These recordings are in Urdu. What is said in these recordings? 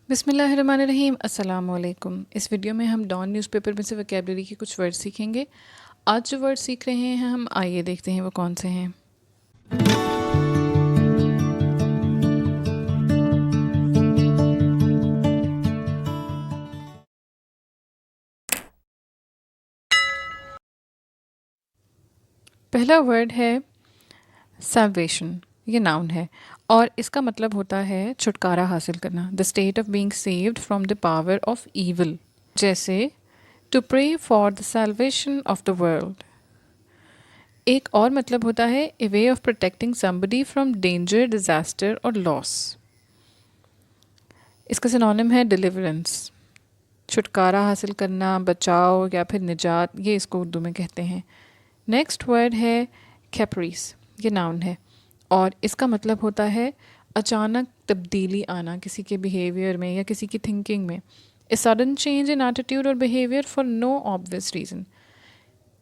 بسم اللہ الرحمن الرحیم، السلام علیکم۔ اس ویڈیو میں ہم ڈان نیوز پیپر میں سے ویکیبلری کے کچھ ورڈ سیکھیں گے۔ آج جو ورڈ سیکھ رہے ہیں ہم، آئیے دیکھتے ہیں وہ کون سے ہیں۔ پہلا ورڈ ہے سیلویشن، یہ ناؤن ہے اور اس کا مطلب ہوتا ہے چھٹکارا حاصل کرنا، the state of being saved from the power of evil, جیسے to pray for the salvation of the world. ایک اور مطلب ہوتا ہے a way of protecting somebody from danger, disaster اور لاس۔ اس کا سنونیم ہے ڈیلیورنس، چھٹکارا حاصل کرنا، بچاؤ یا پھر نجات، یہ اس کو اردو میں کہتے ہیں۔ نیکسٹ ورڈ ہے کیپریس، یہ ناؤن ہے اور اس کا مطلب ہوتا ہے اچانک تبدیلی آنا کسی کے بیہیویئر میں یا کسی کی تھنکنگ میں، a sudden change in attitude اور behaviour for no obvious reason,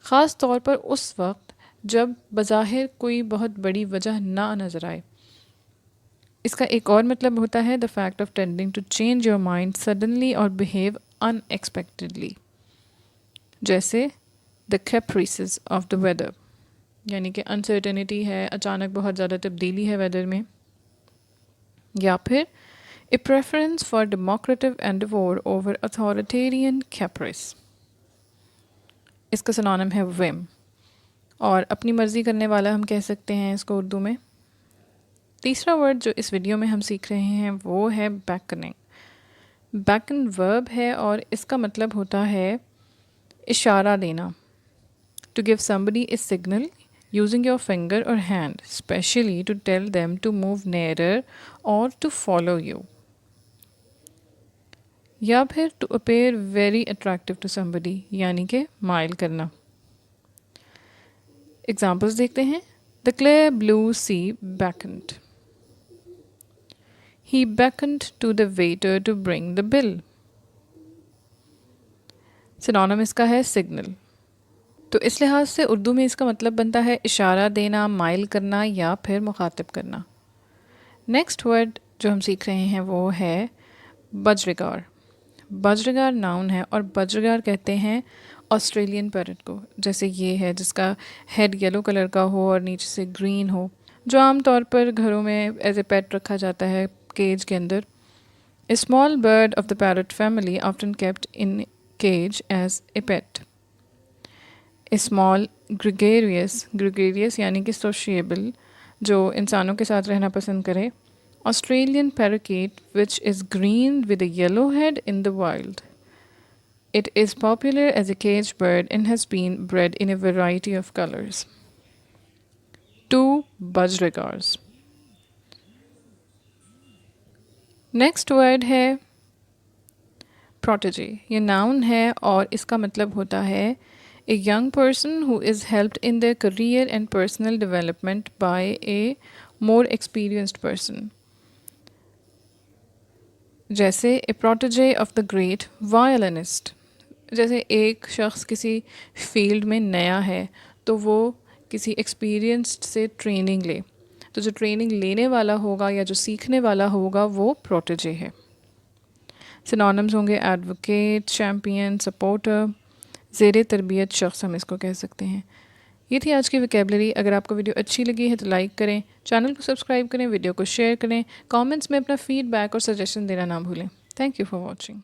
خاص طور پر اس وقت جب بظاہر کوئی بہت بڑی وجہ نہ نظر آئے۔ اس کا ایک اور مطلب ہوتا ہے the fact of tending to change your mind suddenly اور بہیو ان ایکسپیکٹڈلی، جیسے دا کیپریسز آف دا ویدر، یعنی کہ انسرٹنٹی ہے، اچانک بہت زیادہ تبدیلی ہے ویدر میں۔ یا پھر a preference for democratic endeavour over authoritarian caprice, اس کا سنونیم ہے ویم، اور اپنی مرضی کرنے والا ہم کہہ سکتے ہیں اس کو اردو میں۔ تیسرا ورڈ جو اس ویڈیو میں ہم سیکھ رہے ہیں وہ ہے بیکننگ۔ بیکن ورب ہے اور اس کا مطلب ہوتا ہے اشارہ دینا، to give somebody a signal using your finger or hand, especially to tell them to move nearer or to follow you. یا پھر to appear very attractive to somebody، یعنی کہ مائل کرنا۔ ایگزامپلس دیکھتے ہیں۔ The clear blue sea beckoned. He beckoned to the waiter to bring the bill. سنونیم اس کا ہے سگنل۔ تو اس لحاظ سے اردو میں اس کا مطلب بنتا ہے اشارہ دینا، مائل کرنا یا پھر مخاطب کرنا۔ نیکسٹ ورڈ جو ہم سیکھ رہے ہیں وہ ہے بجرگار۔ بجرگار ناؤن ہے اور بجرگار کہتے ہیں آسٹریلین پیرٹ کو، جیسے یہ ہے جس کا ہیڈ یلو کلر کا ہو اور نیچے سے گرین ہو، جو عام طور پر گھروں میں ایز اے پیٹ رکھا جاتا ہے کیج کے اندر۔ A small bird of the parrot family often kept in cage as a pet. Small gregarious یعنی کہ سوشیبل، جو انسانوں کے ساتھ رہنا پسند کرے۔ Australian parakeet which is green with a yellow head in the wild. It is popular as a cage bird and has been bred in a variety of colours. 2 budgerigars. Next word ہے پروٹیجے، یہ ناؤن ہے اور اس کا مطلب ہوتا ہے a young person who is helped in their career and personal development by a more experienced person. جیسے a protege of the great violinist، جیسے ایک شخص کسی فیلڈ میں نیا ہے تو وہ کسی ایکسپیرینسڈ سے ٹریننگ لے، تو جو ٹریننگ لینے والا ہوگا یا جو سیکھنے والا ہوگا وہ پروٹیجے ہے۔ سنونمز ہوں گے ایڈوکیٹ، چیمپئن، سپورٹر، زیر تربیت شخص ہم اس کو کہہ سکتے ہیں۔ یہ تھی آج کی ویکیبلری۔ اگر آپ کو ویڈیو اچھی لگی ہے تو لائک کریں، چینل کو سبسکرائب کریں، ویڈیو کو شیئر کریں، کامنٹس میں اپنا فیڈ بیک اور سجیشن دینا نہ بھولیں۔ Thank you for watching.